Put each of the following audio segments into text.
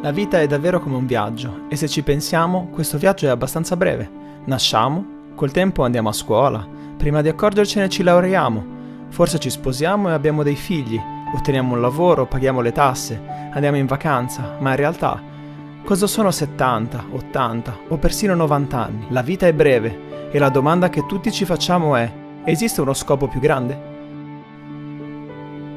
La vita è davvero come un viaggio e se ci pensiamo, questo viaggio è abbastanza breve. Nasciamo, col tempo andiamo a scuola, prima di accorgercene ci laureiamo, forse ci sposiamo e abbiamo dei figli, otteniamo un lavoro, paghiamo le tasse, andiamo in vacanza, ma in realtà cosa sono 70, 80 o persino 90 anni? La vita è breve e la domanda che tutti ci facciamo è: esiste uno scopo più grande?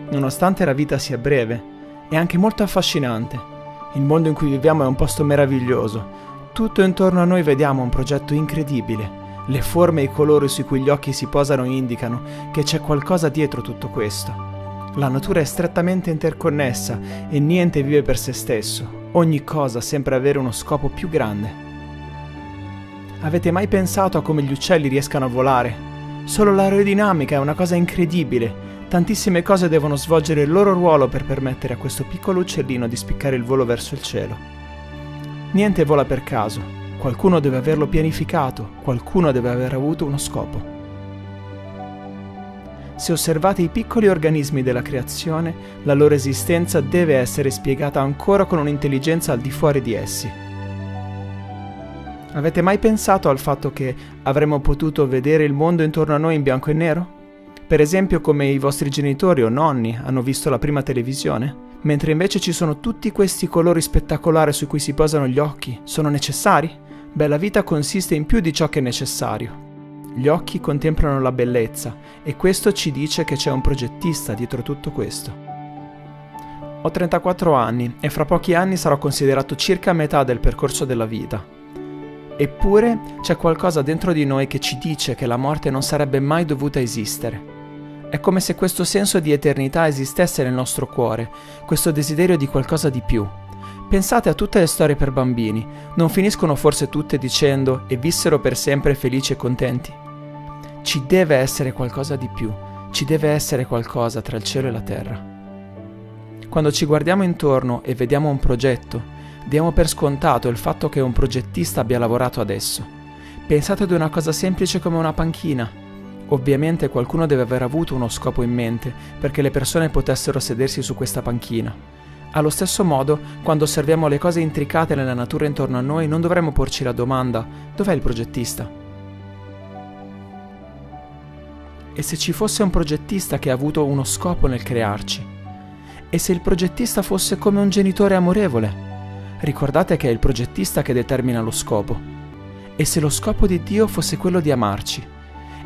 Nonostante la vita sia breve, è anche molto affascinante. Il mondo in cui viviamo è un posto meraviglioso. Tutto intorno a noi vediamo un progetto incredibile. Le forme e i colori su cui gli occhi si posano indicano che c'è qualcosa dietro tutto questo. La natura è strettamente interconnessa e niente vive per se stesso. Ogni cosa sembra avere uno scopo più grande. Avete mai pensato a come gli uccelli riescano a volare? Solo l'aerodinamica è una cosa incredibile. Tantissime cose devono svolgere il loro ruolo per permettere a questo piccolo uccellino di spiccare il volo verso il cielo. Niente vola per caso, qualcuno deve averlo pianificato, qualcuno deve aver avuto uno scopo. Se osservate i piccoli organismi della creazione, la loro esistenza deve essere spiegata ancora con un'intelligenza al di fuori di essi. Avete mai pensato al fatto che avremmo potuto vedere il mondo intorno a noi in bianco e nero? Per esempio come i vostri genitori o nonni hanno visto la prima televisione? Mentre invece ci sono tutti questi colori spettacolari su cui si posano gli occhi, sono necessari? Beh, la vita consiste in più di ciò che è necessario. Gli occhi contemplano la bellezza e questo ci dice che c'è un progettista dietro tutto questo. Ho 34 anni e fra pochi anni sarò considerato circa a metà del percorso della vita. Eppure c'è qualcosa dentro di noi che ci dice che la morte non sarebbe mai dovuta esistere. È come se questo senso di eternità esistesse nel nostro cuore, questo desiderio di qualcosa di più. Pensate a tutte le storie per bambini, non finiscono forse tutte dicendo «e vissero per sempre felici e contenti»? Ci deve essere qualcosa di più, ci deve essere qualcosa tra il cielo e la terra. Quando ci guardiamo intorno e vediamo un progetto, diamo per scontato il fatto che un progettista abbia lavorato ad esso. Pensate ad una cosa semplice come una panchina. Ovviamente qualcuno deve aver avuto uno scopo in mente perché le persone potessero sedersi su questa panchina. Allo stesso modo, quando osserviamo le cose intricate nella natura intorno a noi, non dovremmo porci la domanda: dov'è il progettista? E se ci fosse un progettista che ha avuto uno scopo nel crearci? E se il progettista fosse come un genitore amorevole? Ricordate che è il progettista che determina lo scopo. E se lo scopo di Dio fosse quello di amarci?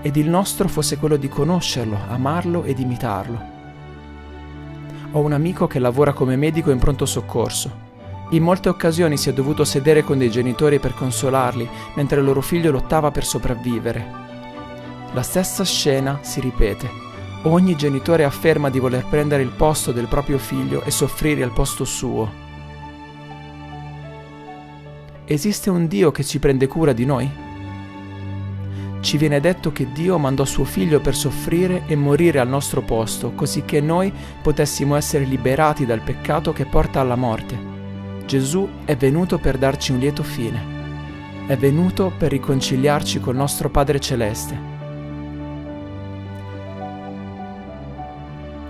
Ed il nostro fosse quello di conoscerlo, amarlo ed imitarlo. Ho un amico che lavora come medico in pronto soccorso. In molte occasioni si è dovuto sedere con dei genitori per consolarli mentre il loro figlio lottava per sopravvivere. La stessa scena si ripete. Ogni genitore afferma di voler prendere il posto del proprio figlio e soffrire al posto suo. Esiste un Dio che ci prende cura di noi? Ci viene detto che Dio mandò suo figlio per soffrire e morire al nostro posto, così che noi potessimo essere liberati dal peccato che porta alla morte. Gesù è venuto per darci un lieto fine. È venuto per riconciliarci col nostro Padre Celeste.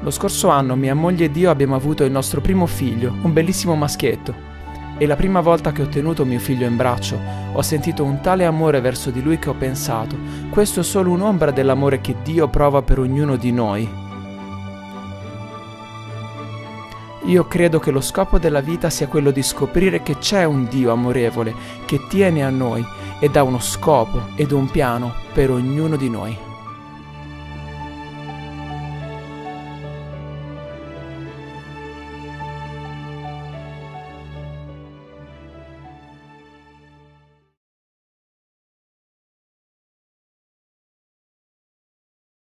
Lo scorso anno mia moglie ed io abbiamo avuto il nostro primo figlio, un bellissimo maschietto. E la prima volta che ho tenuto mio figlio in braccio, ho sentito un tale amore verso di lui che ho pensato: questo è solo un'ombra dell'amore che Dio prova per ognuno di noi. Io credo che lo scopo della vita sia quello di scoprire che c'è un Dio amorevole che tiene a noi ed ha uno scopo ed un piano per ognuno di noi.